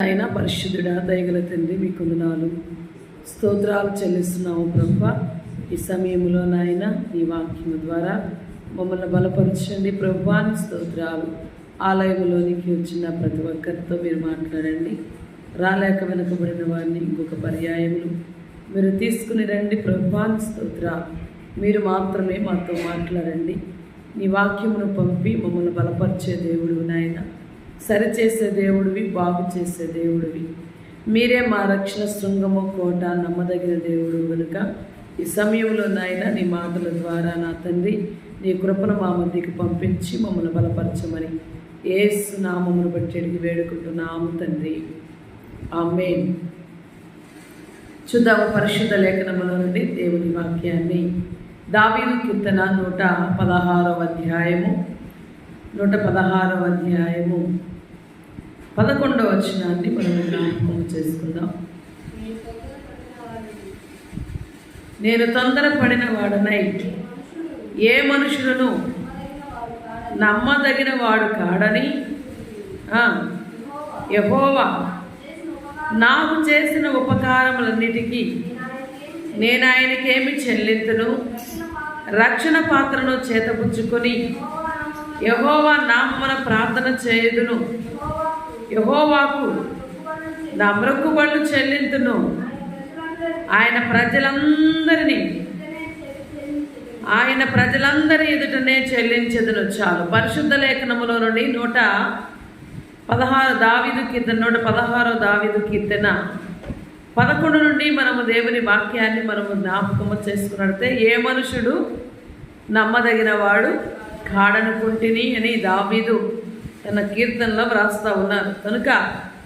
ఆయన పరిశుద్ధుడా దయగల తండ్రి మీకు వందనాలు స్తోత్రాలు చెల్లిస్తున్నాము ప్రభువా. ఈ సమయంలో నాయన ఈ వాక్యము ద్వారా మమ్మల్ని బలపరచండి ప్రభువా. స్తోత్రాలు. ఆలయంలోనికి వచ్చిన ప్రతి ఒక్కరితో మీరు మాట్లాడండి. రాలేక వెనకబడిన వారిని ఇంకొక పర్యాయములు మీరు తీసుకుని రండి ప్రభువా. స్తోత్రాలు. మీరు మాత్రమే మాతో మాట్లాడండి. నీ వాక్యమును పంపి మమ్మల్ని బలపరిచే దేవుడు నాయన, సరిచేసే దేవుడివి, బాగు చేసే దేవుడివి. మీరే మా రక్షణ శృంగము, కోట, నమ్మదగిన దేవుడు కనుక ఈ సమయంలో నాయన నీ మాటల ద్వారా నా తండ్రి నీ కృపను మా మధ్యకి పంపించి మమ్మల్ని బలపరచమని యేసు నామమును బట్టి అడిగి వేడుకుంటున్నాము తండ్రి, ఆమేన్. చూద్దాము పరిశుద్ధ లేఖనములో నుండి దేవుని వాక్యాన్ని. దావీదు కీర్తన 116వ అధ్యాయము 11వ వచనాన్ని మనం జ్ఞాపకం చేసుకుందాం. నేను తొందరపడిన వాడనై ఏ మనుషులను నమ్మదగిన వాడు కాడని యెహోవా నాకు చేసిన ఉపకారములన్నిటికీ నేను ఆయనకేమి చెల్లింతును. రక్షణ పాత్రను చేతపుచ్చుకొని యెహోవా నామమున ప్రార్థన చేయుదును. యెహోవాకు నా మొక్కుబడులు చెల్లింతును. ఆయన ప్రజలందరి ఎదుటనే చెల్లించెదను. చాలు. పరిశుద్ధ లేఖనములో నుండి 116 దావీదు కీర్తన 116 దావీదు కీర్తన 11 నుండి మనము దేవుని వాక్యాన్ని మనము జ్ఞాపకము చేసుకున్నట్టే, ఏ మనుషుడు నమ్మదగిన వాడు కాడనుకుంటుని అని దావీదు తన కీర్తనలో వ్రాస్తూ ఉన్నారు. కనుక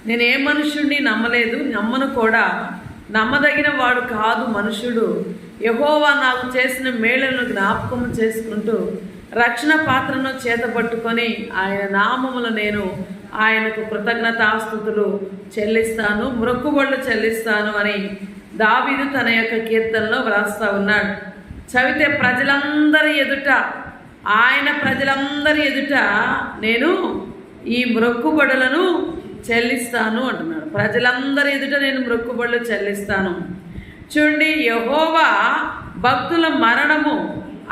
నేను ఏ మనుషుడిని నమ్మలేదు, నమ్మను కూడా. నమ్మదగిన వాడు కాదు మనుషుడు. యెహోవా నాకు చేసిన మేళ్లను జ్ఞాపకం చేసుకుంటూ రక్షణ పాత్రను చేతపట్టుకొని ఆయన నామములు నేను ఆయనకు కృతజ్ఞతాస్తుతులు చెల్లిస్తాను, మొక్కుబడులు చెల్లిస్తాను అని దావీదు తన యొక్క కీర్తనలో వ్రాస్తూ ఉన్నాడు. చదివితే ప్రజలందరి ఎదుట నేను ఈ మొక్కుబడులను చెల్లిస్తాను అంటున్నాడు. ప్రజలందరి ఎదుట నేను మొక్కుబడులు చెల్లిస్తాను. చూడండి, యెహోవా భక్తుల మరణము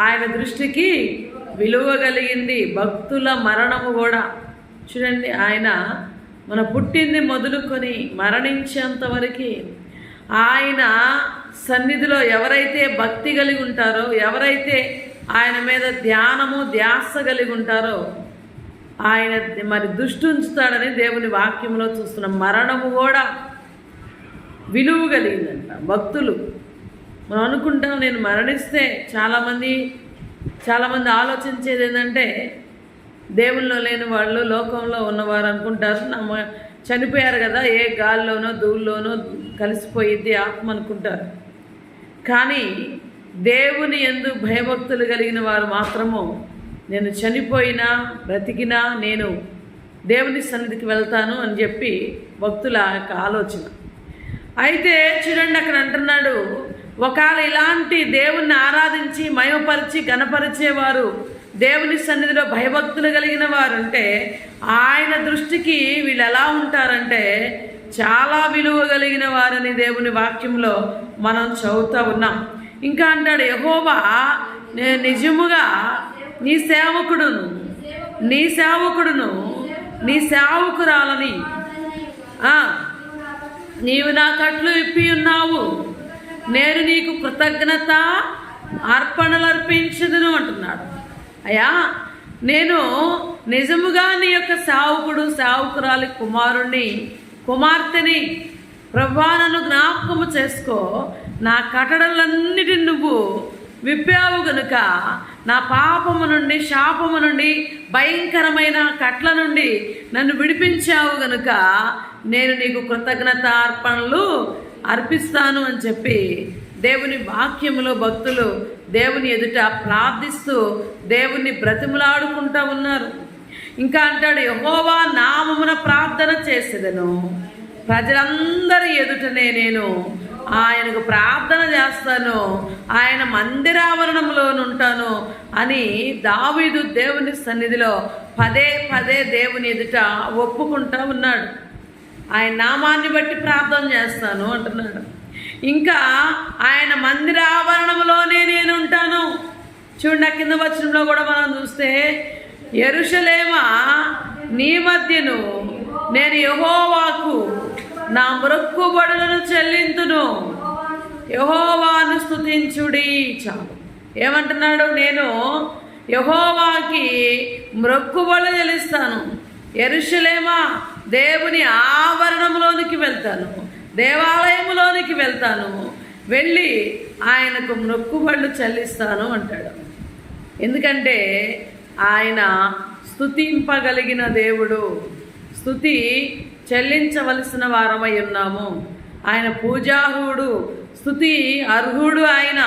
ఆయన దృష్టికి విలువ కలిగింది. భక్తుల మరణము కూడా చూడండి, ఆయన మన పుట్టింది మొదలుకొని మరణించేంతవరకు ఆయన సన్నిధిలో ఎవరైతే భక్తి కలిగి ఉంటారో, ఎవరైతే ఆయన మీద ధ్యానము ధ్యాస కలిగి ఉంటారో ఆయన మరి దృష్టి ఉంచుతాడని దేవుని వాక్యంలో చూస్తున్నాం. మరణము కూడా విలువ కలిగిందంట. భక్తులు మనం అనుకుంటాం, నేను మరణిస్తే చాలామంది ఆలోచించేది ఏంటంటే, దేవుల్లో లేని వాళ్ళు లోకంలో ఉన్నవారు అనుకుంటారు, చనిపోయారు కదా, ఏ గాల్లోనో ధూళిలోనో కలిసిపోయిద్ది ఆత్మ అనుకుంటారు. కానీ దేవుని యందు భయభక్తులు కలిగిన వారు మాత్రము నేను చనిపోయినా బ్రతికినా నేను దేవుని సన్నిధికి వెళ్తాను అని చెప్పి భక్తుల యొక్క ఆలోచన. అయితే చూడండి, అక్కడ అంటున్నాడు, ఒకవేళ ఇలాంటి దేవుణ్ణి ఆరాధించి మహిమపరిచి గణపరిచేవారు, దేవుని సన్నిధిలో భయభక్తులు కలిగిన వారు అంటే ఆయన దృష్టికి వీళ్ళు ఎలా ఉంటారంటే చాలా విలువ కలిగిన వారని దేవుని వాక్యంలో మనం చదువుతూ ఉన్నాం. ఇంకా అంటాడు, యెహోవా నేను నిజముగా నీ సేవకురాలని నీవు నా కట్లు ఇప్పి ఉన్నావు, నేను నీకు కృతజ్ఞత అర్పణలు అర్పించదును అంటున్నాడు. అయ్యా, నేను నిజముగా నీ యొక్క సేవకురాలి కుమార్తెని ప్రభువా, నన్ను జ్ఞాపకము చేసుకో. నా కట్టడలన్నిటిని నువ్వు విప్పావు గనుక, నా పాపము నుండి శాపము నుండి భయంకరమైన కట్ల నుండి నన్ను విడిపించావు గనుక నేను నీకు కృతజ్ఞత అర్పణలు అర్పిస్తాను అని చెప్పి దేవుని వాక్యములో భక్తులు దేవుని ఎదుట ప్రార్థిస్తూ దేవుని బ్రతిమలాడుకుంటూ ఉన్నారు. ఇంకా అంటాడు, యెహోవా నామమున ప్రార్థన చేసేదను, ప్రజలందరి ఎదుటనే నేను ఆయనకు ప్రార్థన చేస్తాను, ఆయన మందిరావరణంలో ఉంటాను అని దావీదు దేవుని సన్నిధిలో పదే దేవుని ఎదుట ఒప్పుకుంటూ ఉన్నాడు. ఆయన నామాన్ని బట్టి ప్రార్థన చేస్తాను అంటున్నాడు. ఇంకా ఆయన మందిర ఆవరణంలోనే నేను ఉంటాను. చూడండి, కింద వచనంలో కూడా మనం చూస్తే, యెరూషలేమా నీ మధ్యను నేను యెహోవాకు నా మొక్కుబడులను చెల్లింతును, యెహోవాను స్తుతించుడి. చాలు. ఏమంటున్నాడు? నేను యెహోవాకి మొక్కుబడులు చెల్లిస్తాను. యెరూషలేమా, దేవుని ఆవరణంలోనికి వెళ్తాను, దేవాలయంలోనికి వెళ్తాను, వెళ్ళి ఆయనకు మొక్కుబడులు చెల్లిస్తాను అంటాడు. ఎందుకంటే ఆయన స్తుతింపగలిగిన దేవుడు, స్తుతి చెల్లించవలసిన వారమై ఉన్నాము. ఆయన పూజార్హుడు, స్తుతి అర్హుడు ఆయన.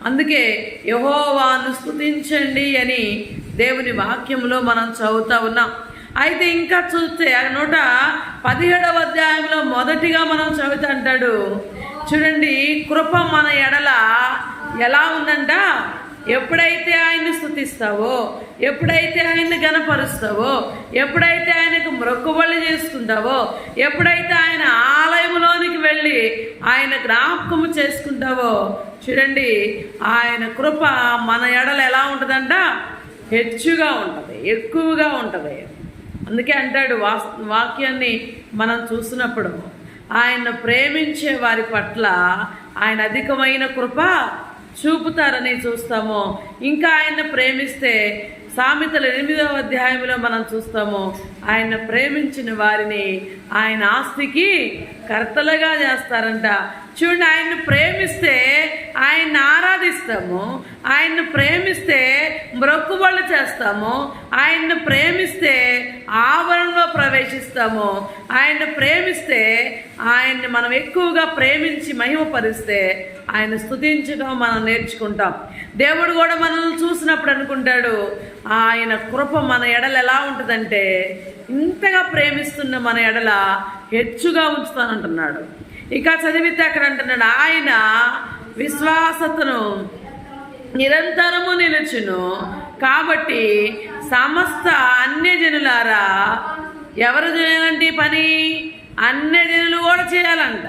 అందుకే యెహోవాను స్తుతించండి అని దేవుని వాక్యంలో మనం చదువుతా ఉన్నాం. అయితే ఇంకా చూస్తే 117వ అధ్యాయంలో మొదటిగా మనం చదువుతా అంటాడు. చూడండి, కృప మన ఎడల ఎలా ఉందంట? ఎప్పుడైతే ఆయన్ని స్తుతిస్తావో, ఎప్పుడైతే ఆయన్ని గణపరుస్తావో, ఎప్పుడైతే ఆయనకు మొక్కుబడులు చేసుకుంటావో, ఎప్పుడైతే ఆయన ఆలయంలోనికి వెళ్ళి ఆయన జ్ఞాపకము చేసుకుంటావో, చూడండి, ఆయన కృప మన ఎడల ఎలా ఉంటుందంట? హెచ్చుగా ఉంటుంది, ఎక్కువగా ఉంటుంది. అందుకే అంటాడు వాక్యాన్ని మనం చూసినప్పుడు, ఆయన ప్రేమించే వారి పట్ల ఆయన అధికమైన కృప చూపుతారని చూస్తాము. ఇంకా ఆయన ప్రేమిస్తే సామెతలు 8వ అధ్యాయంలో మనం చూస్తాము, ఆయన ప్రేమించిన వారిని ఆయన ఆస్తికి కర్తలుగా చేస్తారంట. చూడండి, ఆయన్ని ప్రేమిస్తే ఆయన్ని ఆరాధిస్తాము, ఆయన్ని ప్రేమిస్తే మొక్కుబడులు చేస్తాము, ఆయన్ని ప్రేమిస్తే ఆవరణలో ప్రవేశిస్తాము, ఆయన్ని ప్రేమిస్తే ఆయన్ని మనం ఎక్కువగా ప్రేమించి మహిమపరిస్తే ఆయన స్తుతించడం మనం నేర్చుకుంటాం. దేవుడు కూడా మనల్ని చూసినప్పుడు అనుకుంటాడు, ఆయన కృప మన ఎడల ఎలా ఉంటుందంటే, ఇంతగా ప్రేమిస్తున్న మన ఎడల హెచ్చుగా ఉంచుతానంటున్నాడు. ఇక చదివితే అక్కడ అంటున్నాడు, ఆయన విశ్వాసతను నిరంతరము నిలుచును, కాబట్టి సమస్త అన్యజనులారా. ఎవరు చేయాలంటే పని? అన్యజనులు కూడా చేయాలంట.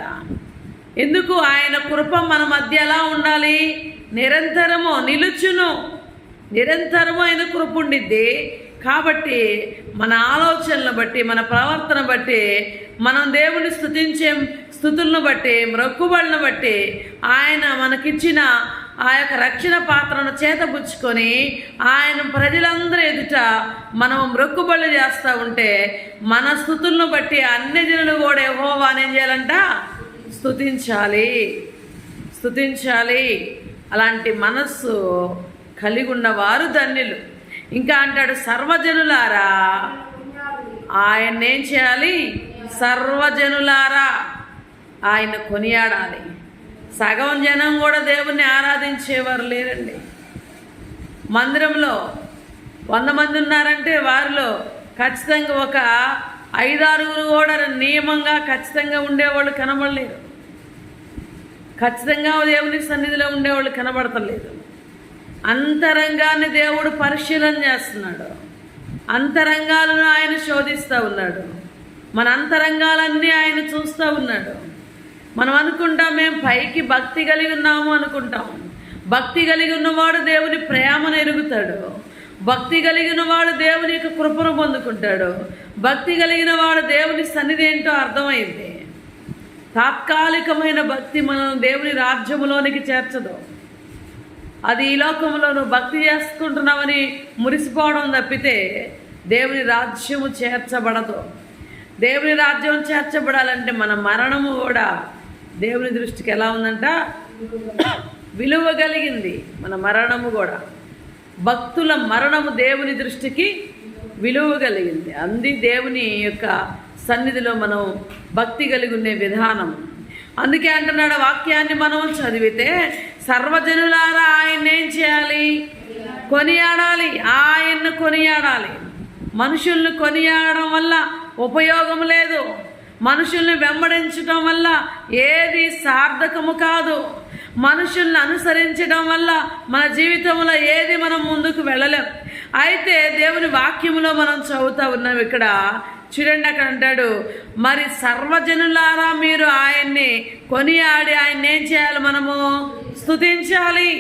ఎందుకు? ఆయన కృప మన మధ్య ఎలా ఉండాలి? నిరంతరము నిలుచును, నిరంతరము ఆయన కృప ఉండిద్ది. కాబట్టి మన ఆలోచనలను బట్టి, మన ప్రవర్తన బట్టి, మనం దేవుని స్తుతించే స్తుతులను బట్టి, మొక్కుబడులను బట్టి, ఆయన మనకిచ్చిన ఆ యొక్క రక్షణ పాత్రను చేతబుచ్చుకొని ఆయన ప్రజలందరూ ఎదుట మనం మొక్కుబడులు చేస్తూ ఉంటే, మన స్తుతులను బట్టి అన్యజనులు కూడా యెహోవాని ఏం చేయాలంట? స్తుతించాలి, స్తుతించాలి. అలాంటి మనస్సు కలిగి ఉన్నవారు ధన్యులు. ఇంకా అంటాడు, సర్వజనులారా ఆయన ఏం చేయాలి? సర్వజనులారా ఆయన కొనియాడాలి. సగం జనం కూడా దేవుణ్ణి ఆరాధించేవారు లేరండి. మందిరంలో 100 మంది ఉన్నారంటే వారిలో ఖచ్చితంగా ఒక 5-6 కూడా నియమంగా ఖచ్చితంగా ఉండేవాళ్ళు కనబడలేరు. ఖచ్చితంగా దేవుని సన్నిధిలో ఉండేవాళ్ళు కనబడతలేదు. అంతరంగాన్ని దేవుడు పరిశీలన చేస్తున్నాడు, అంతరంగాలను ఆయన శోధిస్తూ ఉన్నాడు, మన అంతరంగాలన్నీ ఆయన చూస్తూ ఉన్నాడు. మనం అనుకుంటాం మేము పైకి భక్తి కలిగి ఉన్నాము అనుకుంటాం. భక్తి కలిగి ఉన్నవాడు దేవుని ప్రేమను ఎరుగుతాడు, భక్తి కలిగిన వాడు దేవుని యొక్క కృపను పొందుకుంటాడు, భక్తి కలిగిన వాడు దేవుని సన్నిధి ఏంటో అర్థమైంది. తాత్కాలికమైన భక్తి మనం దేవుని రాజ్యములోనికి చేర్చదు. అది ఈ లోకంలో నువ్వు భక్తి చేసుకుంటున్నావని మురిసిపోవడం తప్పితే దేవుని రాజ్యము చేర్చబడదు. దేవుని రాజ్యం చేర్చబడాలంటే మన మరణము కూడా దేవుని దృష్టికి ఎలా ఉందంట? విలువ కలిగింది. మన మరణము కూడా, భక్తుల మరణము దేవుని దృష్టికి విలువ కలిగింది. అంది దేవుని యొక్క సన్నిధిలో మనం భక్తి కలిగి ఉండే విధానం. అందుకే అంటున్నాడు వాక్యాన్ని మనం చదివితే, సర్వజనులారా ఆయన ఏం చేయాలి? కొనియాడాలి. ఆయన్ను కొనియాడాలి. మనుషుల్ని కొనియాడడం వల్ల ఉపయోగం లేదు. మనుషుల్ని వెంబడించడం వల్ల ఏది సార్థకము కాదు. మనుషుల్ని అనుసరించడం వల్ల మన జీవితంలో ఏది మనం ముందుకు వెళ్ళలేం. అయితే దేవుని వాక్యములో మనం చదువుతూ ఉన్నాం ఇక్కడ, చూడండి అక్కడ అంటాడు, మరి సర్వజనులారా మీరు ఆయన్ని కొనియాడి ఆయన్ని ఏం చేయాలి? మనము స్తుతించాలి.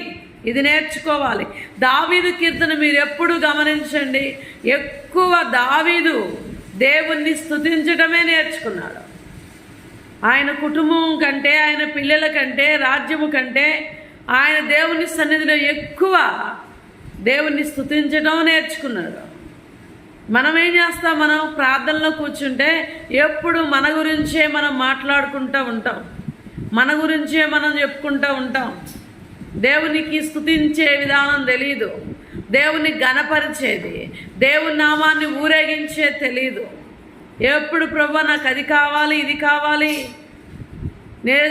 ఇది నేర్చుకోవాలి. దావీదు కీర్తన మీరు ఎప్పుడు గమనించండి, ఎక్కువ దావీదు దేవుణ్ణి స్తుతించడమే నేర్చుకున్నాడు. ఆయన కుటుంబం కంటే, ఆయన పిల్లల కంటే, రాజ్యము కంటే ఆయన దేవుని సన్నిధిలో ఎక్కువ దేవుణ్ణి స్తుతించడం నేర్చుకున్నాడు. మనం ఏం చేస్తాం? మనం ప్రార్థనలో కూర్చుంటే ఎప్పుడు మన గురించే మనం మాట్లాడుకుంటూ ఉంటాం, మన గురించే మనం చెప్పుకుంటూ ఉంటాం. దేవునికి స్తుతించే విధానం తెలీదు, దేవుని ఘనపరిచేది, దేవుని నామాన్ని ఊరేగించేది తెలీదు. ఎప్పుడు ప్రభువా నాకు అది కావాలి, ఇది కావాలి,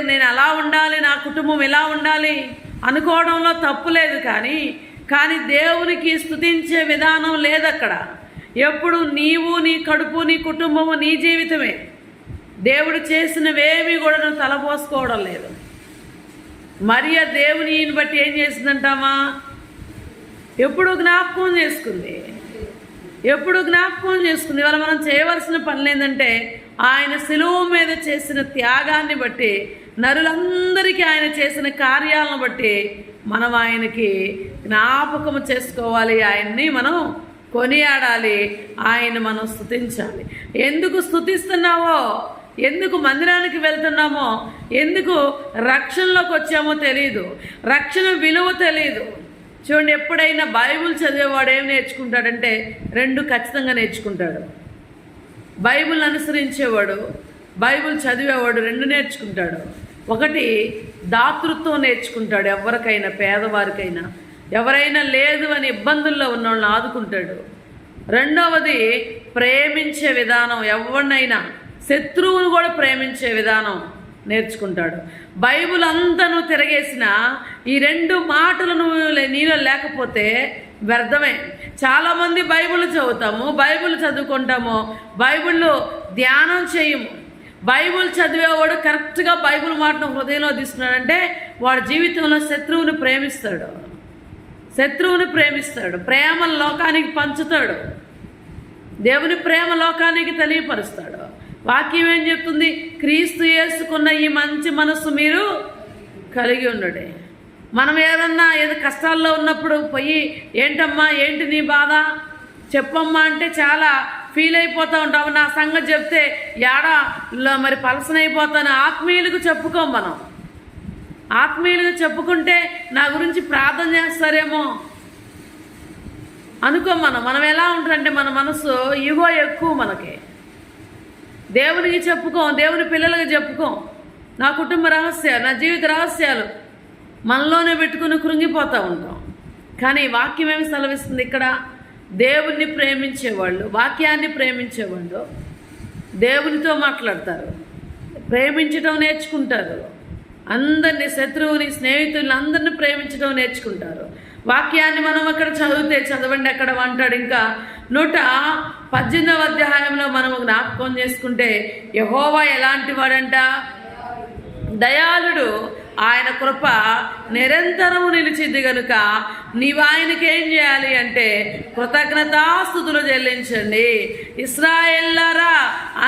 నేను అలా ఉండాలి, నా కుటుంబం ఇలా ఉండాలి అనుకోవడంలో తప్పు లేదు. కానీ దేవునికి స్తుతించే విధానం లేదక్కడ. ఎప్పుడు నీవు, నీ కడుపు, నీ కుటుంబము, నీ జీవితమే. దేవుడు చేసినవేమీ కూడా నువ్వు తలపోసుకోవడం లేదు. మరియ దేవునిని బట్టి ఏం చేసిందంటామా? ఎప్పుడు జ్ఞాపకం చేసుకుంది. ఇవాళ మనం చేయవలసిన పనులు ఏంటంటే, ఆయన శిలువ మీద చేసిన త్యాగాన్ని బట్టి, నరులందరికీ ఆయన చేసిన కార్యాలను బట్టి మనం ఆయనకి జ్ఞాపకం చేసుకోవాలి, ఆయన్ని మనం కొనియాడాలి, ఆయన మనం స్తుతించాలి. ఎందుకు స్తుతిస్తున్నావో, ఎందుకు మందిరానికి వెళ్తున్నామో, ఎందుకు రక్షణలోకి వచ్చామో తెలియదు, రక్షణ విలువ తెలియదు. చూడండి, ఎప్పుడైనా బైబిల్ చదివేవాడు ఏం నేర్చుకుంటాడంటే 2 ఖచ్చితంగా నేర్చుకుంటాడు. బైబిల్ అనుసరించేవాడు, బైబిల్ చదివేవాడు 2 నేర్చుకుంటాడు. ఒకటి దాతృత్వం నేర్చుకుంటాడు, ఎవరికైనా, పేదవారికైనా, ఎవరైనా లేదు అని ఇబ్బందుల్లో ఉన్న వాళ్ళని ఆదుకుంటాడు. రెండవది ప్రేమించే విధానం, ఎవరినైనా శత్రువును కూడా ప్రేమించే విధానం నేర్చుకుంటాడు. బైబిల్ అంతా నువ్వు తిరగేసిన ఈ 2 మాటలు నీలో లేకపోతే వ్యర్థమే. చాలామంది బైబిల్ చదువుతాము, బైబిల్ చదువుకుంటాము, బైబిల్లో ధ్యానం చేయము. బైబిల్ చదివేవాడు కరెక్ట్గా బైబిల్ మాటను హృదయంలో తీసుకున్నాడంటే వాడి జీవితంలో శత్రువుని ప్రేమిస్తాడు, ప్రేమ లోకానికి పంచుతాడు, దేవుని ప్రేమ లోకానికి తెలియపరుస్తాడు. వాక్యం ఏం చెప్తుంది? క్రీస్తు యేసుకున్న ఈ మంచి మనస్సు మీరు కలిగి ఉండడే. మనం ఏదో కష్టాల్లో ఉన్నప్పుడు పోయి ఏంటమ్మా, ఏంటి నీ బాధ చెప్పమ్మా అంటే చాలా ఫీల్ అయిపోతూ ఉంటాము. నా సంగతి చెప్తే మరి పలసనైపోతాను. ఆత్మీయులకు చెప్పుకోం. మనం ఆత్మీయులకు చెప్పుకుంటే నా గురించి ప్రార్థన చేస్తారేమో అనుకోం. మనం ఎలా ఉంటారంటే మన మనసు ఈగో ఎక్కువ. మనకి దేవునికి చెప్పుకోం, దేవుని పిల్లలకి చెప్పుకోం. నా కుటుంబ రహస్యాలు, నా జీవిత రహస్యాలు మనలోనే పెట్టుకుని కృంగిపోతూ ఉంటాం. కానీ వాక్యం ఏమి సెలవిస్తుంది? ఇక్కడ దేవుణ్ణి ప్రేమించేవాళ్ళు, వాక్యాన్ని ప్రేమించేవాళ్ళు దేవునితో మాట్లాడతారు, ప్రేమించడం నేర్చుకుంటారు. అందరినీ, శత్రువుని, స్నేహితుల్ని అందరినీ ప్రేమించడం నేర్చుకుంటారు. వాక్యాన్ని మనం అక్కడ చదవండి. అక్కడ అంటాడు ఇంకా 118వ అధ్యాయంలో మనము జ్ఞాపకం చేసుకుంటే, యెహోవా ఎలాంటి వాడంట? దయాళుడు, ఆయన కృప నిరంతరము నిలిచింది గనుక నీవు ఆయనకి ఏం చేయాలి అంటే కృతజ్ఞతాస్తుతులు చెల్లించండి. ఇశ్రాయేల్లారా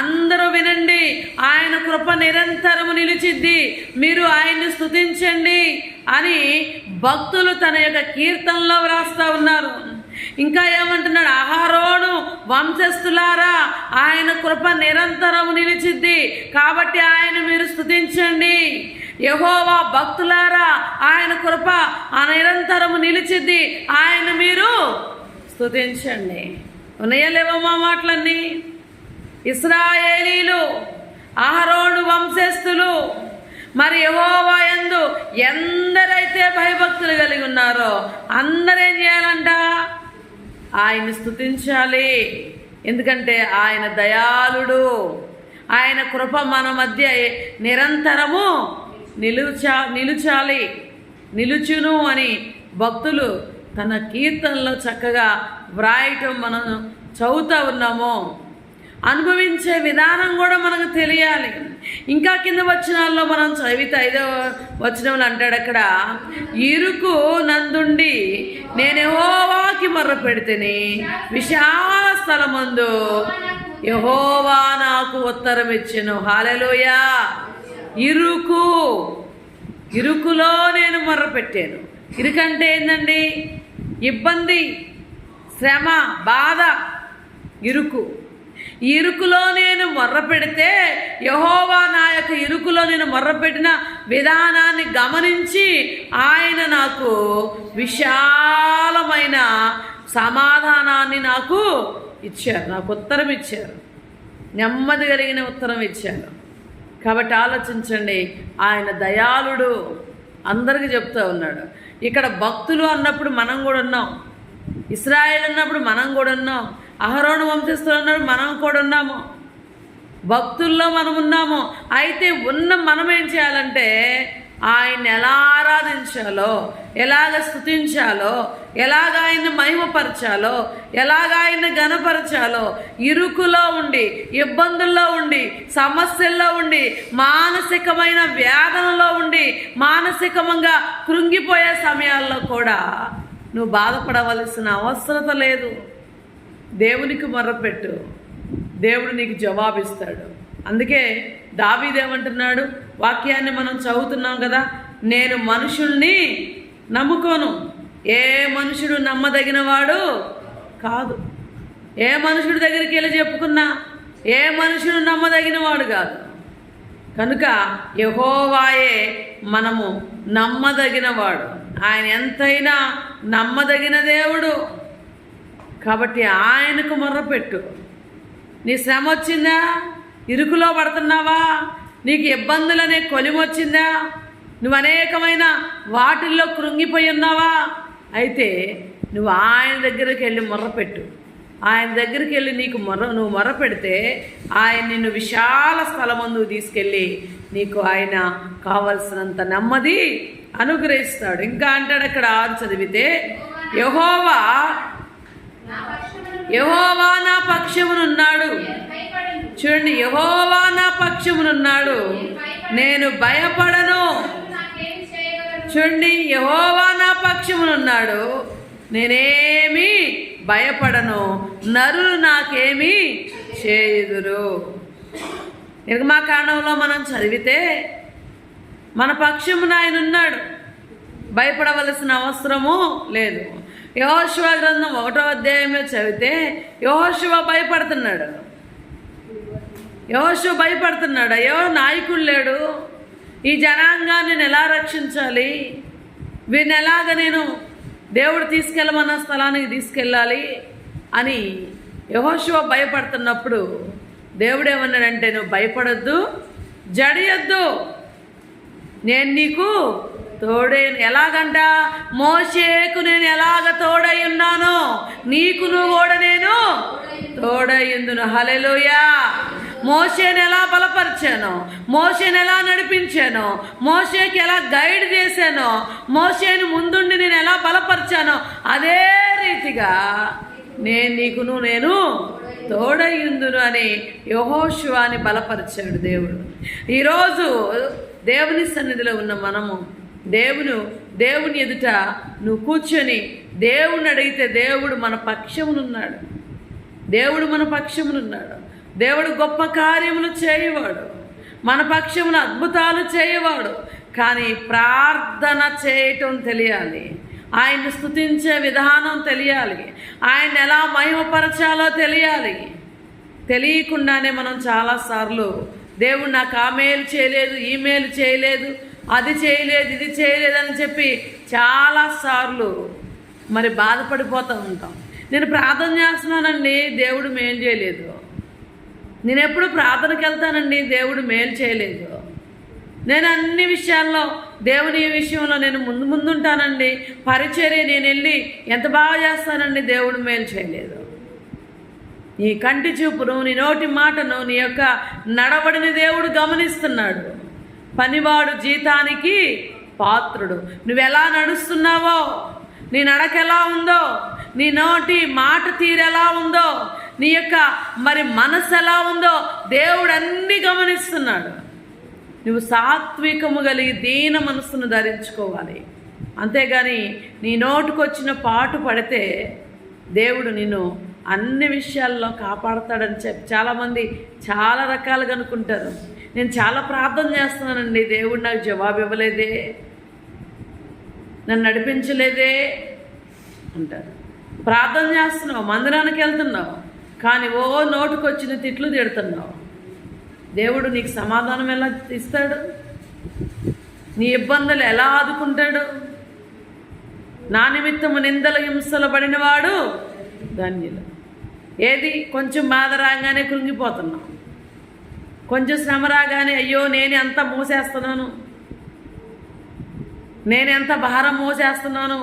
అందరూ వినండి, ఆయన కృప నిరంతరము నిలిచిద్ది, మీరు ఆయన్ని స్తుతించండి అని భక్తులు తన యొక్క కీర్తనలో వ్రాస్తా ఉన్నారు. ఇంకా ఏమంటున్నాడు? అహరోను వంశస్థులారా ఆయన కృప నిరంతరము నిలిచిద్ది, కాబట్టి ఆయన మీరు స్తుతించండి. యెహోవా భక్తులారా ఆయన కృప నిరంతరము నిలిచిద్ది, ఆయన మీరు స్తుతించండి. ఉన్నాయా లేవో మా మాటలన్నీ? ఇశ్రాయేలీలు, అహరోను వంశస్థులు, మరి యెహోవా యందు ఎందరైతే భయభక్తులు కలిగి ఉన్నారో అందరేం చేయాలంట? ఆయన్ని స్తుతించాలి. ఎందుకంటే ఆయన దయాళుడు, ఆయన కృప మన మధ్య నిరంతరము నిలుచును అని భక్తులు తన కీర్తనలో చక్కగా వ్రాయటం మనం చదువుతూ ఉన్నాము. అనుభవించే విధానం కూడా మనకు తెలియాలి. ఇంకా కింద వచనాల్లో మనం చదివితే 5వ వచనంలో అంటాడు అక్కడ, ఇరుకు నందుండి నేను యెహోవాకి మొర్ర పెడితేని విశాల స్థలమందు యెహోవా నాకు ఉత్తరం ఇచ్చెను. హల్లెలూయా. ఇరుకులో నేను మొర్రపెట్టాను. ఇరుకంటే ఏందండి? ఇబ్బంది, శ్రమ, బాధ, ఇరుకు. ఈ ఇరుకులో నేను మొర్రపెడితే యెహోవా నా యొక్క ఇరుకులో నేను మొర్రపెట్టిన విధానాన్ని గమనించి ఆయన నాకు విశాలమైన సమాధానాన్ని నాకు ఇచ్చారు, నాకు ఉత్తరం ఇచ్చారు, నెమ్మది కలిగిన ఉత్తరం ఇచ్చారు. కాబట్టి ఆలోచించండి, ఆయన దయాళుడు అందరికీ చెప్తూ ఉన్నాడు. ఇక్కడ భక్తులు అన్నప్పుడు మనం కూడా ఉన్నాం, ఇశ్రాయేలు అన్నప్పుడు మనం కూడా ఉన్నాం, అహరోను వంశస్థులు అన్నప్పుడు మనం కూడా ఉన్నాము, భక్తుల్లో మనం ఉన్నాము. అయితే మనం ఏం చేయాలంటే ఆయన్ని ఎలా ఆరాధించాలో, ఎలాగ స్తుతించాలో, ఎలాగ ఆయన్ని మహిమపరచాలో, ఎలాగ ఆయన్ని ఘనపరచాలో, ఇరుకులో ఉండి, ఇబ్బందుల్లో ఉండి, సమస్యల్లో ఉండి, మానసికమైన వేదనలో ఉండి, మానసికంగా కృంగిపోయే సమయాల్లో కూడా నువ్వు బాధపడవలసిన అవసరం లేదు. దేవునికి మొర్రపెట్టు, దేవుడు నీకు జవాబిస్తాడు. అందుకే దావీదేమంటున్నాడు, వాక్యాన్ని మనం చదువుతున్నాం కదా, నేను మనుషుల్ని నమ్ముకోను, ఏ మనుషుడు నమ్మదగిన వాడు కాదు. ఏ మనుషుడి దగ్గరికి వెళ్ళి చెప్పుకున్నా ఏ మనుషుడు నమ్మదగిన వాడు కాదు. కనుక యెహోవాయే మనము నమ్మదగినవాడు. ఆయన ఎంతైనా నమ్మదగిన దేవుడు. కాబట్టి ఆయనకు మొర్రపెట్టు. నీ శ్రమ వచ్చిందా? ఇరుకులో పడుతున్నావా? నీకు ఇబ్బందులనే కొలిమొచ్చిందా? నువ్వు అనేకమైన వాటిల్లో కృంగిపోయి ఉన్నావా? అయితే నువ్వు ఆయన దగ్గరికి వెళ్ళి మొర్రపెట్టు. ఆయన దగ్గరికి వెళ్ళి నువ్వు మొర్రపెడితే ఆయన నిన్ను విశాల స్థలమందు తీసుకెళ్ళి నీకు ఆయన కావలసినంత నెమ్మది అనుగ్రహిస్తాడు. ఇంకా అంటాడు అక్కడ 6 చదివితే, యెహోవా నా పక్షమునున్నాడు. చూడండి, యెహోవా నా పక్షమునున్నాడు, నేను భయపడను. చూడండి, యెహోవా నా పక్షమునున్నాడు, నేనేమి భయపడను, నరులు నాకేమీ చేయుదురు. నిర్గమాకాండంలో మనం చదివితే మన పక్షమున ఆయన ఉన్నాడు, భయపడవలసిన అవసరము లేదు. యెహోషువ గ్రంథం 1వ అధ్యాయంలో చదివితే యెహోషువ భయపడుతున్నాడు. అయ్యో నాయకుడు లేడు, ఈ జనాంగాన్ని నేను ఎలా రక్షించాలి, వీరిని ఎలాగ నేను దేవుడు తీసుకెళ్ళమన్న స్థలానికి తీసుకెళ్ళాలి అని యెహోషువ భయపడుతున్నప్పుడు దేవుడు ఏమన్నాడంటే, నువ్వు భయపడొద్దు, జడియొద్దు, నేను నీకు తోడే. ఎలాగంట? మోషేకు నేను ఎలాగ తోడై ఉన్నానో నీకు నువ్వు కూడా నేను తోడయ్యుందును. హల్లెలూయా. మోషేని ఎలా బలపరిచానో, మోషేని ఎలా నడిపించానో, మోషేకి ఎలా గైడ్ చేశానో, మోషేని ముందుండి నేను ఎలా బలపరిచానో అదే రీతిగా నేను తోడయ్యుందును అని యెహోషువని బలపరిచాడు దేవుడు. ఈరోజు దేవుని సన్నిధిలో ఉన్న మనము దేవుని ఎదుట నువ్వు కూర్చొని దేవుని అడిగితే దేవుడు మన పక్షమునున్నాడు. దేవుడు గొప్ప కార్యములు చేయవాడు, మన పక్షమున అద్భుతాలు చేయవాడు. కానీ ప్రార్థన చేయటం తెలియాలి, ఆయన్ని స్తుతించే విధానం తెలియాలి, ఆయన ఎలా మహిమపరచాలో తెలియాలి. తెలియకుండానే మనం చాలాసార్లు దేవుడు నాకు ఆ మేలు చేయలేదు, ఈ మేలు చేయలేదు, అది చేయలేదు, ఇది చేయలేదు అని చెప్పి చాలాసార్లు మరి బాధపడిపోతూ ఉంటాం. నేను ప్రార్థన చేస్తున్నానండి, దేవుడు మేలు చేయలేదు. నేను ఎప్పుడు ప్రార్థనకి వెళ్తానండి, దేవుడు మేలు చేయలేదు. నేను అన్ని విషయాల్లో దేవుని విషయంలో నేను ముందుంటానండి, పరిచర్య నేను వెళ్ళి ఎంత బాగా చేస్తానండి, దేవుడు మేలు చేయలేదు. నీ కంటి చూపును, నీ నోటి మాటను, నీ యొక్క నడవడిని దేవుడు గమనిస్తున్నాడు. పనివాడు జీతానికి పాత్రుడు. నువ్వెలా నడుస్తున్నావో, నీ నడక ఎలా ఉందో, నీ నోటి మాట తీరు ఎలా ఉందో, నీ యొక్క మరి మనసు ఎలా ఉందో దేవుడు అన్నీ గమనిస్తున్నాడు. నువ్వు సాత్వికము కలిగి దీన మనస్సును ధరించుకోవాలి. అంతేగాని నీ నోటుకొచ్చిన పాటు పడితే దేవుడు నిన్ను అన్ని విషయాల్లో కాపాడతాడని చెప్పి చాలామంది చాలా రకాలుగా అనుకుంటారు. నేను చాలా ప్రార్థన చేస్తున్నానండి, దేవుడు నాకు జవాబు ఇవ్వలేదే, నన్ను నడిపించలేదే అంటారు. ప్రార్థన చేస్తున్నావు, మందిరానికి వెళ్తున్నావు, కానీ నోటికి వచ్చిన తిట్లు తిడుతున్నావు. దేవుడు నీకు సమాధానం ఎలా ఇస్తాడు? నీ ఇబ్బందులు ఎలా ఆదుకుంటాడు? నా నిమిత్తము నిందల హింసలు పడినవాడు ధన్యులు. ఏది కొంచెం బాధ రాగానే కృంగిపోతున్నాం, కొంచెం శ్రమ రాగానే అయ్యో నేను ఎంత మోసేస్తున్నాను, నేను ఎంత భారం మోసేస్తున్నాను,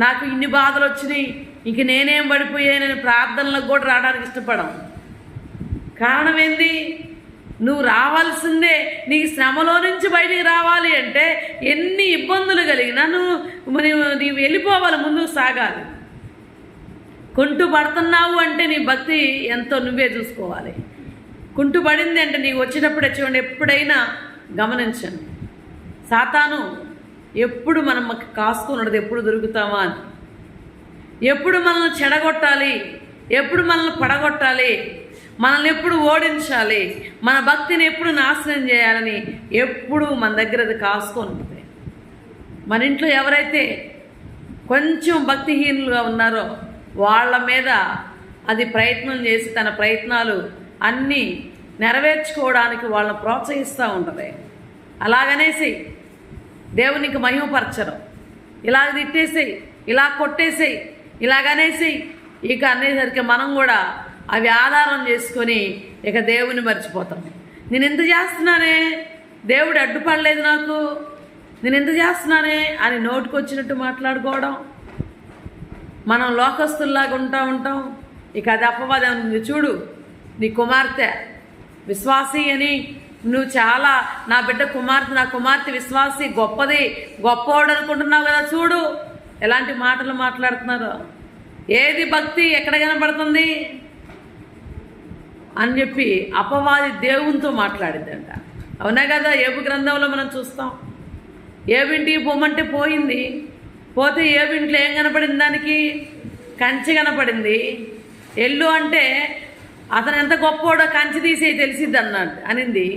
నాకు ఇన్ని బాధలు వచ్చినాయి, ఇంక నేనేం పడిపోయానని ప్రార్థనలకు కూడా రావడానికి ఇష్టపడం. కారణం ఏంది? నువ్వు రావాల్సిందే. నీకు శ్రమలో నుంచి బయటికి రావాలి అంటే ఎన్ని ఇబ్బందులు కలిగినా నీవు వెళ్ళిపోవాలి, ముందుకు సాగాలి. కుంటు పడుతున్నావు అంటే నీ భక్తి ఎంతో నువ్వే చూసుకోవాలి. కుంటు పడింది అంటే నీకు వచ్చేటప్పుడే చూడండి, ఎప్పుడైనా గమనించండి, సాతాను ఎప్పుడు మనం కాసుకున్నది ఎప్పుడు దొరుకుతామా అని, ఎప్పుడు మనల్ని చెడగొట్టాలి, ఎప్పుడు మనల్ని పడగొట్టాలి, మనల్ని ఎప్పుడు ఓడించాలి, మన భక్తిని ఎప్పుడు నాశనం చేయాలని ఎప్పుడు మన దగ్గర అది కాసుకొని ఉంటుంది. మన ఇంట్లో ఎవరైతే కొంచెం భక్తిహీనులుగా ఉన్నారో వాళ్ళ మీద అది ప్రయత్నం చేసి తన ప్రయత్నాలు అన్నీ నెరవేర్చుకోవడానికి వాళ్ళని ప్రోత్సహిస్తూ ఉంటుంది. అలాగనేసి దేవునికి మహిమపరచరు, ఇలాగ తిట్టేసేయి, ఇలా కొట్టేసేయి, ఇలాగనేసేయి, ఇక అనేసరికి మనం కూడా అవి ఆధారం చేసుకొని ఇక దేవుని మర్చిపోతాం. నేను ఎంత చేస్తున్నానే, దేవుడు అడ్డుపడలేదు నాకు, నేను ఎంత చేస్తున్నానే అని నోటికి వచ్చినట్టు మాట్లాడుకోవడం, మనం లోకస్తుల్లాగా ఉంటాం. ఇక అది అపవాదం. చూడు, నీ కుమార్తె విశ్వాసి అని నువ్వు చాలా, నా బిడ్డ కుమార్తె, నా కుమార్తె విశ్వాసి, గొప్పది, గొప్పోడు అనుకుంటున్నావు కదా, చూడు ఎలాంటి మాటలు మాట్లాడుతున్నారు. ఏది భక్తి ఎక్కడ కనపడుతుంది అని చెప్పి అపవాది దేవునితో మాట్లాడిద్దంట. అవునా కదా? ఏబు గ్రంథంలో మనం చూస్తాం. ఏబింటికి పొమ్మంటే పోయింది, పోతే ఏబింట్లో ఏం కనపడింది? దానికి కంచె కనపడింది. ఎల్లు అంటే అతను ఎంత గొప్పోడో కంచె తీసి తెలిసిద్ది అనింది.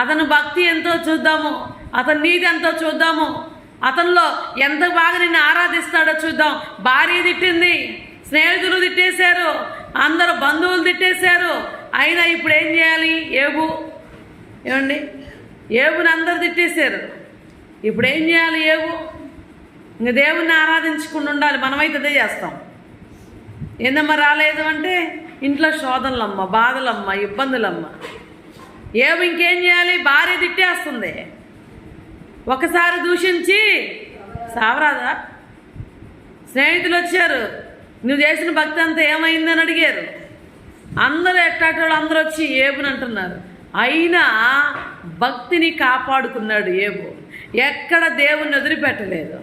అతను భక్తి ఎంతో చూద్దాము, అతని నీతి ఎంతో చూద్దాము, అతనిలో ఎంత బాగా నిన్ను ఆరాధిస్తాడో చూద్దాం. భార్య తిట్టింది, స్నేహితులు తిట్టేశారు, అందరూ బంధువులు తిట్టేశారు. అయినా ఇప్పుడు ఏం చేయాలి? ఏమండి, ఏబుని అందరు తిట్టేశారు. ఇప్పుడు ఏం చేయాలి? ఇంక దేవుణ్ణి ఆరాధించకుండా ఉండాలి. మనమైతే అదే చేస్తాం. ఏందమ్మా రాలేదు అంటే ఇంట్లో శోధనలమ్మ, బాధలమ్మ, ఇబ్బందులమ్మ. ఇంకేం చేయాలి? భార్య తిట్టేస్తుంది. ఒకసారి దూషించి సావరాదా? స్నేహితులు వచ్చారు, నువ్వు చేసిన భక్తి అంతా ఏమైందని అడిగారు. అందరూ ఎట్టాటోళ్ళు అందరూ వచ్చి ఏబుని అంటున్నారు. అయినా భక్తిని కాపాడుకున్నాడు ఏబు. ఎక్కడ దేవుణ్ణి వదిలిపెట్టలేదు,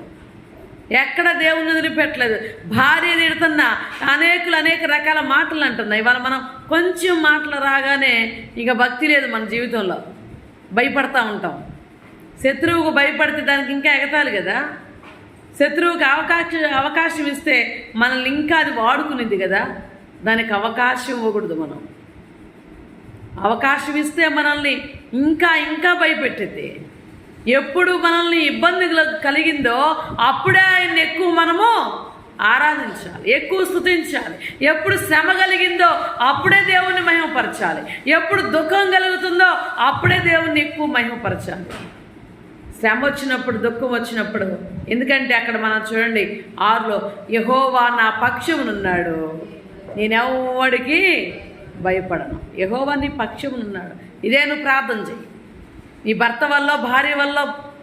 ఎక్కడ దేవుణ్ణి వదిలిపెట్టలేదు. భార్య తిడుతున్నా అనేక రకాల మాటలు అంటున్నాయి. ఇవాళ మనం కొంచెం మాటలు రాగానే ఇక భక్తి లేదు మన జీవితంలో, భయపడతా ఉంటాం. శత్రువుకు భయపడితే దానికి ఇంకా ఎగతాలి కదా. శత్రువుకి అవకాశం ఇస్తే మనల్ని ఇంకా అది వాడుకునేది కదా. దానికి అవకాశం ఇవ్వకూడదు. మనం అవకాశం ఇస్తే మనల్ని ఇంకా భయపెట్టేది. ఎప్పుడు మనల్ని ఇబ్బంది కలిగిందో అప్పుడే ఆయన్ని ఎక్కువ మనము ఆరాధించాలి, ఎక్కువ స్తుతించాలి. ఎప్పుడు శ్రమ కలిగిందో అప్పుడే దేవుణ్ణి మహిమపరచాలి. ఎప్పుడు దుఃఖం కలుగుతుందో అప్పుడే దేవుణ్ణి ఎక్కువ మహిమపరచాలి. శ్రమ వచ్చినప్పుడు, దుఃఖం వచ్చినప్పుడు. ఎందుకంటే అక్కడ మనం చూడండి 6లో, యెహోవా నా పక్షమునున్నాడు, నేనెవ్వడికి భయపడను. యెహోవా నీ పక్షమునున్నాడు. ఇదే నువ్వు ప్రార్థన చెయ్యి. నీ భర్త వల్ల, భార్య వల్ల,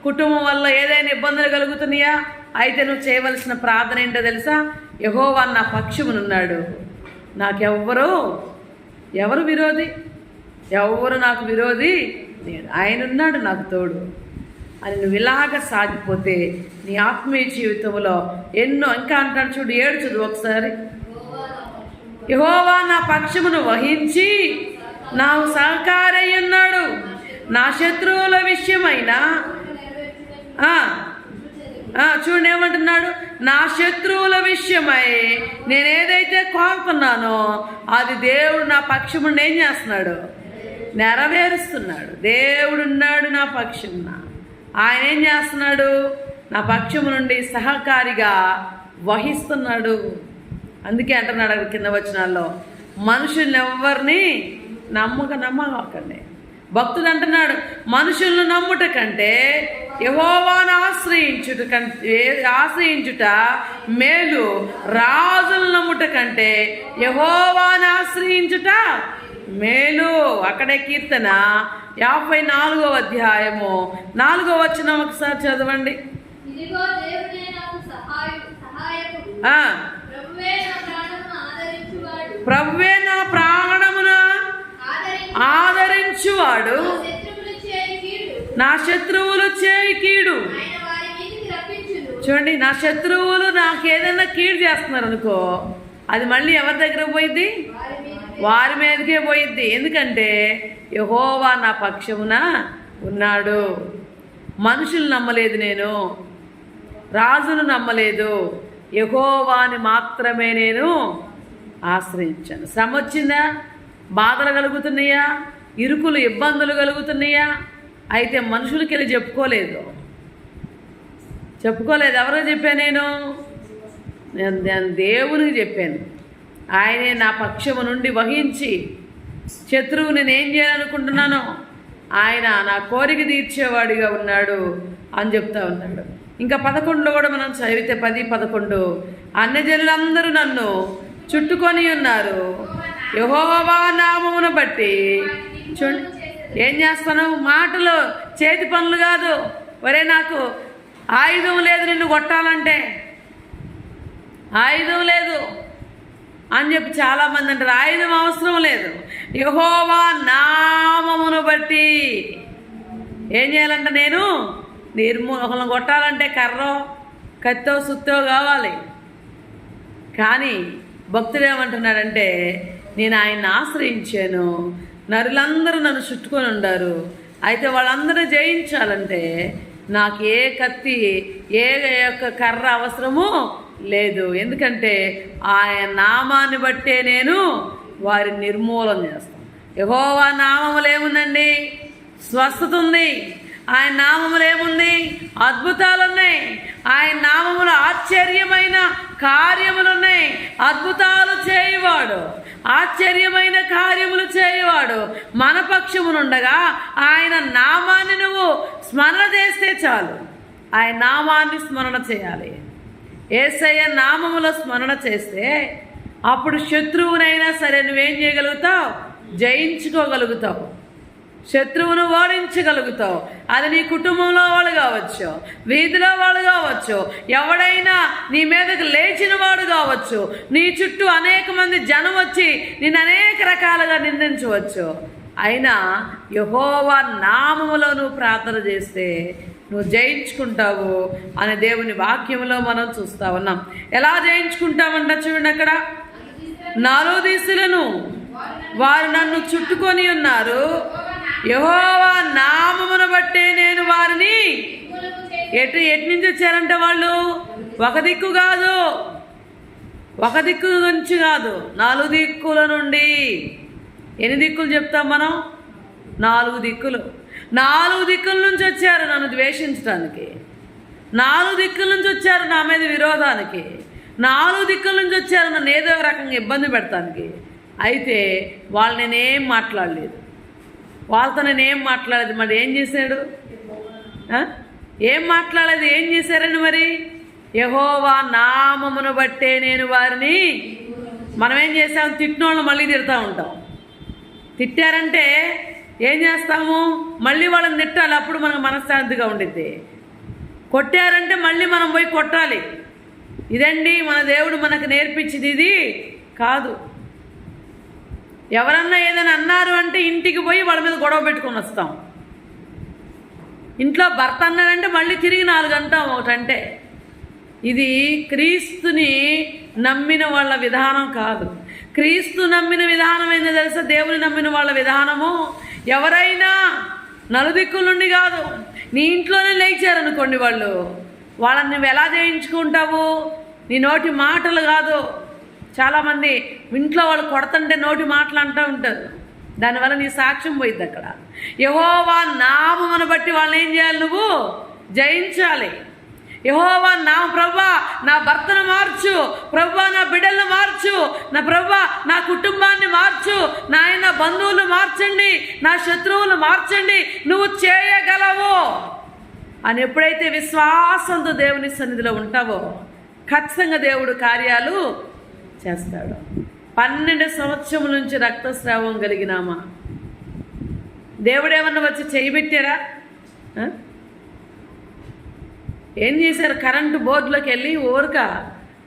కుటుంబం వల్ల ఏదైనా ఇబ్బందులు కలుగుతున్నాయా? అయితే నువ్వు చేయవలసిన ప్రార్థన ఏంటో తెలుసా? యెహోవా నా పక్షమునున్నాడు, ఎవరు విరోధి? ఎవరు నాకు విరోధి లేడు, ఆయన ఉన్నాడు నాకు తోడు అని నువ్వు ఇలాగ సాగిపోతే నీ ఆత్మీయ జీవితంలో ఎన్నో, ఇంకా అంటాడు చూడు, 7 చదువు ఒకసారి. యెహోవా నా పక్షమును వహించి నాకు సహకారై ఉన్నాడు, నా శత్రువుల విషయమైన చూడండి ఏమంటున్నాడు, నా శత్రువుల విషయమై నేనేదైతే కోరుకున్నానో అది దేవుడు నా పక్షముండి ఏం చేస్తున్నాడు, నెరవేరుస్తున్నాడు. దేవుడున్నాడు నా పక్షమున, ఆయన ఏం చేస్తున్నాడు, నా పక్షము నుండి సహకారిగా వహిస్తున్నాడు. అందుకే అంటున్నాడు కింద వచనాల్లో, మనుషుల్ని ఎవరిని నమ్మకండి. భక్తుడు అంటున్నాడు, మనుషులను నమ్ముట కంటే యెహోవాను ఆశ్రయించుట మేలు, రాజులను నమ్ముట కంటే యెహోవాను ఆశ్రయించుట మేలు. అక్కడే కీర్తన 54వ అధ్యాయము 4వ వచనం ఒకసారి చదవండి. ప్రభువే నా ప్రాణమును ఆదరించువాడు, నా శత్రువులు చేయి కీడు. చూడండి, నా శత్రువులు నాకు ఏదైనా కీడు చేస్తున్నారు అనుకో, అది మళ్ళీ ఎవరి దగ్గర పోయిద్ది, వారి మీదకే పోయిద్ది. ఎందుకంటే యెహోవా నా పక్షమున ఉన్నాడు. మనుషులు నమ్మలేదు, నేను రాజును నమ్మలేదు, యెహోవాని మాత్రమే నేను ఆశ్రయించాను. శ్రమ వచ్చిందా, బాధలు కలుగుతున్నాయా, ఇరుకులు ఇబ్బందులు కలుగుతున్నాయా, అయితే మనుషులకి వెళ్ళి చెప్పుకోలేదు. ఎవరో చెప్పాను, నేను దేవునికి చెప్పాను. ఆయనే నా పక్షము నుండి వహించి శత్రువు నేను ఏం చేయాలనుకుంటున్నానో ఆయన నా కోరిక తీర్చేవాడిగా ఉన్నాడు అని చెప్తా ఉన్నాడు. ఇంకా 11లో కూడా మనం చదివితే 10-11, అన్యజనులందరూ నన్ను చుట్టుకొని ఉన్నారు, యెహోవా నామమును బట్టి. చూడండి ఏం చేస్తాను, మాటలు చేతి పనులు కాదు. ఒరే నాకు ఆయుధం లేదు నిన్ను కొట్టాలంటే, ఆయుధం లేదు అని చెప్పి చాలామంది అంటారు. ఆయుధం అవసరం లేదు, యెహోవా నామమును బట్టి ఏం చేయాలంట, నేను ఒకళ్ళని కొట్టాలంటే కర్రో కత్తో సుత్తో కావాలి. కానీ భక్తుడు ఏమంటున్నాడంటే, నేను ఆయన్ని ఆశ్రయించాను, నరులందరూ నన్ను చుట్టుకొని ఉండారు, అయితే వాళ్ళందరూ జయించాలంటే నాకు ఏ కత్తి ఏ యొక్క కర్ర అవసరము లేదు. ఎందుకంటే ఆయన నామాన్ని బట్టే నేను వారిని నిర్మూలన చేస్తాను. యెహోవా నామములో ఏముందండి, స్వస్థత ఉంది. ఆయన నామములో ఏముంది, అద్భుతాలు ఉన్నాయి. ఆయన నామములో ఆశ్చర్యమైన కార్యములు ఉన్నాయి. అద్భుతాలు చేయవాడు, ఆశ్చర్యమైన కార్యములు చేయవాడు మన పక్షమునుండగా ఆయన నామాన్ని నువ్వు స్మరణ చేస్తే చాలు. ఆయన నామాన్ని స్మరణ చేయాలి. యేసయ్య నామములో స్మరణ చేస్తే అప్పుడు శత్రువునైనా సరే నువ్వేం చేయగలుగుతావు, జయించుకోగలుగుతావు, శత్రువును ఓడించగలుగుతావు. అది నీ కుటుంబంలో వాళ్ళు కావచ్చు, వీధిలో వాళ్ళు కావచ్చు, ఎవడైనా నీ మీదకి లేచిన వాడు కావచ్చు, నీ చుట్టూ అనేక మంది జనం వచ్చి నిన్ను అనేక రకాలుగా నిందించవచ్చు. అయినా యెహోవా నామములో నువ్వు ప్రార్థన చేస్తే నువ్వు జయించుకుంటావు అనే దేవుని వాక్యంలో మనం చూస్తా ఉన్నాం. ఎలా జయించుకుంటామంట చూడండి, అక్కడ 4 దిశలను వారు నన్ను చుట్టుకొని ఉన్నారు, యెహోవా నామమును బట్టే నేను వారిని ఎటు నుంచి వచ్చారంటే వాళ్ళు ఒక దిక్కు కాదు, ఒక దిక్కు నుంచి కాదు, 4 దిక్కుల నుండి. ఎన్ని దిక్కులు చెప్తాం మనం, 4 దిక్కులు. 4 దిక్కుల నుంచి వచ్చారు నన్ను ద్వేషించడానికి, 4 దిక్కుల నుంచి వచ్చారు నా మీద విరోధానికి, 4 దిక్కుల నుంచి వచ్చారు నన్ను ఏదో రకంగా ఇబ్బంది పెడతానికి. అయితే వాళ్ళు నేనేం మాట్లాడలేదు, వాళ్ళతో నేనేం మాట్లాడలేదు. మరి ఏం చేశాడు, ఏం మాట్లాడలేదు, ఏం చేశారని మరి, యెహోవా నామమును బట్టే నేను వారిని. మనం ఏం చేస్తాం, తిట్టినోళ్ళు మళ్ళీ తిడతా ఉంటాం. తిట్టారంటే ఏం చేస్తాము, మళ్ళీ వాళ్ళని తిట్టాలి, అప్పుడు మనకు మనశ్శాంతిగా ఉండిద్ది. కొట్టారంటే మళ్ళీ మనం పోయి కొట్టాలి. ఇదండి మన దేవుడు మనకు నేర్పించింది, ఇది కాదు. ఎవరన్నా ఏదైనా అన్నారు అంటే ఇంటికి పోయి వాళ్ళ మీద గొడవ పెట్టుకొని వస్తాం. ఇంట్లో భర్త అన్నాడంటే మళ్ళీ తిరిగి 4 అంటాం ఒకటంటే. ఇది క్రీస్తుని నమ్మిన వాళ్ళ విధానం కాదు. క్రీస్తు నమ్మిన విధానం ఏందో తెలుసా, దేవుని నమ్మిన వాళ్ళ విధానము, ఎవరైనా నలుదిక్కుల నుండి కాదు, నీ ఇంట్లోనే లేచారనుకోండి, వాళ్ళని నువ్వు ఎలా జయించుకుంటావు? నీ నోటి మాటలు కాదు. చాలామంది ఇంట్లో వాళ్ళు కొడుతుంటే నోటి మాటలు అంటూ ఉంటారు. దానివల్ల నీ సాక్ష్యం పోయింది అక్కడ. యెహోవా నామమును బట్టి వాళ్ళని ఏం చేయాలి? నువ్వు జయించాలి. యెహోవా నామ, ప్రభువా నా భర్తను మార్చు, ప్రభువా నా బిడ్డలను మార్చు, నా ప్రభువా నా కుటుంబాన్ని మార్చు, నాయన బంధువులు మార్చండి, నా శత్రువులు మార్చండి, నువ్వు చేయగలవు అని ఎప్పుడైతే విశ్వాసంతో దేవుని సన్నిధిలో ఉంటావో ఖచ్చితంగా దేవుడు కార్యాలు చేస్తాడు. 12 సంవత్సరముల నుంచి రక్తస్రావం కలిగినామా? దేవుడేమన్నా వచ్చి చేయబెట్టారా? ఏం చేశారు? కరెంటు బోర్డులోకి వెళ్ళి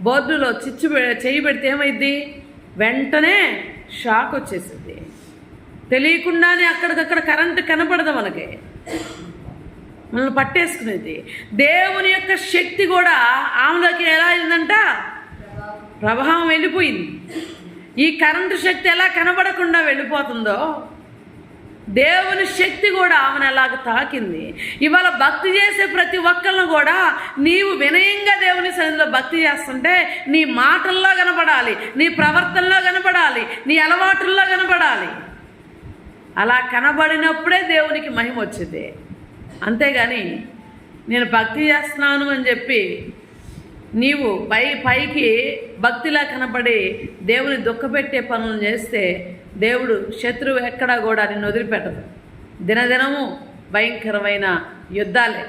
బోర్డులో చేయి పెడితే ఏమైద్ది? వెంటనే షాక్ వచ్చేసింది. తెలియకుండానే అక్కడికక్కడ కరెంటు కనపడదు మనకి, మనల్ని పట్టేసుకునేది. దేవుని యొక్క శక్తి కూడా ఆమెలోకి ఎలా అయిందంట? ప్రభావం వెళ్ళిపోయింది. ఈ కరెంటు శక్తి ఎలా కనబడకుండా వెళ్ళిపోతుందో దేవుని శక్తి కూడా ఆమెను ఎలాగ తాకింది. ఇవాళ భక్తి చేసే ప్రతి ఒక్కరిని కూడా నీవు వినయంగా దేవుని సన్నిధిలో భక్తి చేస్తుంటే నీ మాటల్లో కనపడాలి, నీ ప్రవర్తనలో కనపడాలి, నీ అలవాటుల్లో కనపడాలి. అలా కనబడినప్పుడే దేవునికి మహిమ వచ్చింది. అంతేగాని నేను భక్తి చేస్తున్నాను అని చెప్పి నీవు పైకి భక్తిలా కనపడి దేవుని దుఃఖపెట్టే పనులు చేస్తే దేవుడు శత్రువు ఎక్కడా కూడా నిన్ను వదిలిపెట్టదు. దినదినము భయంకరమైన యుద్ధాలే.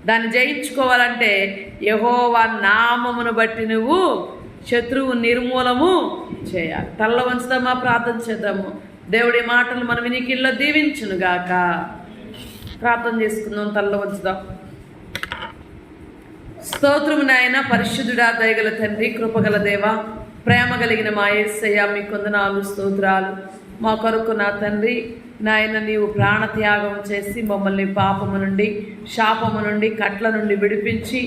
దాన్ని జయించుకోవాలంటే యెహోవా నామమును బట్టి నువ్వు శత్రువు నిర్మూలము చేయాలి. తల్ల వంచుదామా, ప్రార్థన చేద్దాము. దేవుడి మాటలు మన వినికిల్లో దీవించునుగాక. ప్రార్థన చేసుకుందాం, తల్ల వంచుదాం. స్తోత్రము నాయన, పరిశుద్ధుడా, దయగల తండ్రి, కృపగల దేవ, ప్రేమ కలిగిన మా యేసయ్య, మీ కొందనాలు, స్తోత్రాలు. మా కొరకు నా తండ్రి నాయన నీవు ప్రాణత్యాగం చేసి మమ్మల్ని పాపము నుండి, శాపము నుండి, కట్ల నుండి విడిపించి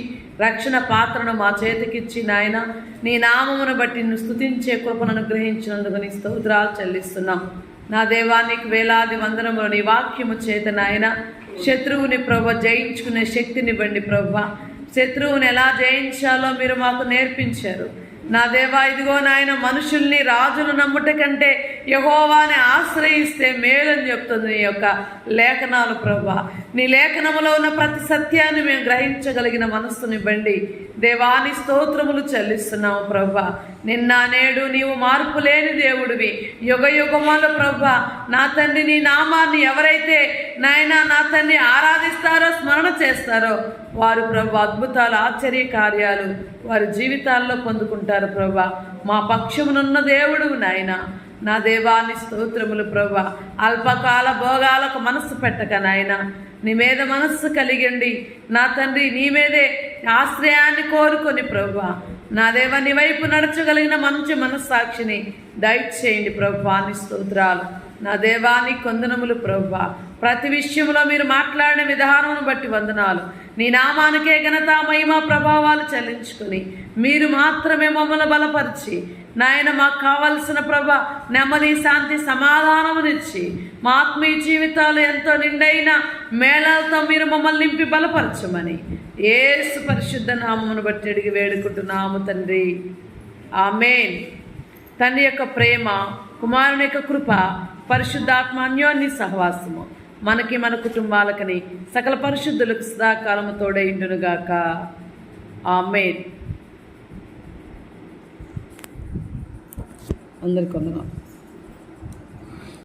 రక్షణ పాత్రను మా చేతికిచ్చి నాయన నీ నామమును బట్టి నిన్ను స్తుతించే కృపను అనుగ్రహించినందుకు నీ స్తోత్రాలు చెల్లిస్తున్నాం. నా దేవానికి వేలాది వందనములు. నీ వాక్యము చేత నాయన శత్రువుని జయించుకునే శక్తినివ్వండి ప్రభా. శత్రువుని ఎలా జయించాలో మీరు మాకు నేర్పించారు. నా దేవా, ఇదిగో నాయన, మనుషుల్ని, రాజులు నమ్ముట కంటే యెహోవాని ఆశ్రయిస్తే మేలని చెప్తుంది నీ యొక్క లేఖనాలు ప్రభా. నీ లేఖనములో ఉన్న ప్రతి సత్యాన్ని మేము గ్రహించగలిగిన మనస్సునివ్వండి. దేవాని స్తోత్రములు చెల్లిస్తున్నాము ప్రభా. నిన్న నేడు నీవు మార్పు లేని దేవుడివి. యుగ యుగముల ప్రభా నా తండ్రి నీ నామాన్ని ఎవరైతే నాయన నా తండ్రి ఆరాధిస్తారో, స్మరణ చేస్తారో వారు ప్రభా అద్భుతాలు, ఆశ్చర్య కార్యాలు వారి జీవితాల్లో పొందుకుంటారు ప్రభా. మా పక్షమునున్న దేవుడు నాయన. నా దేవాని స్తోత్రములు ప్రభా. అల్పకాల భోగాలకు మనస్సు పెట్టక నాయన నీ మీద మనస్సు కలిగండి నా తండ్రి. నీ మీదే ఆశ్రయాన్ని కోరుకొని ప్రభా నా దేవ నీ వైపు నడచగలిగిన మంచి మనస్సాక్షిని దయచేయండి ప్రభా. నీ స్తోత్రాలు నా దేవాని కొందనములు ప్రభా. ప్రతి విషయంలో మీరు మాట్లాడిన విధానం బట్టి వందనాలు. నీ నామానికే ఘనత, మహిమ, ప్రభావాలు చెల్లించుకొని మీరు మాత్రమే మమ్మల్ని బలపరిచి నాయన మాకు కావలసిన ప్రభ నెమ్మది, శాంతి, సమాధానమునిచ్చి మా ఆత్మీయ జీవితాలు ఎంతో నిండైన మేళాలతో మీరు మమ్మల్ని నింపి బలపరచమని యేసు పరిశుద్ధ నామమును బట్టి అడిగి వేడుకుంటున్నాము తండ్రి. ఆమేన్. తండ్రి యొక్క ప్రేమ, కుమారుని యొక్క కృప, పరిశుద్ధాత్మ అన్యోన్య సహవాసము మనకి, మన కుటుంబాలకని, సకల పరిశుద్ధులకు సదాకాలము తోడైండునుగాక. ఆమేన్. అందరికీ వందనాలు.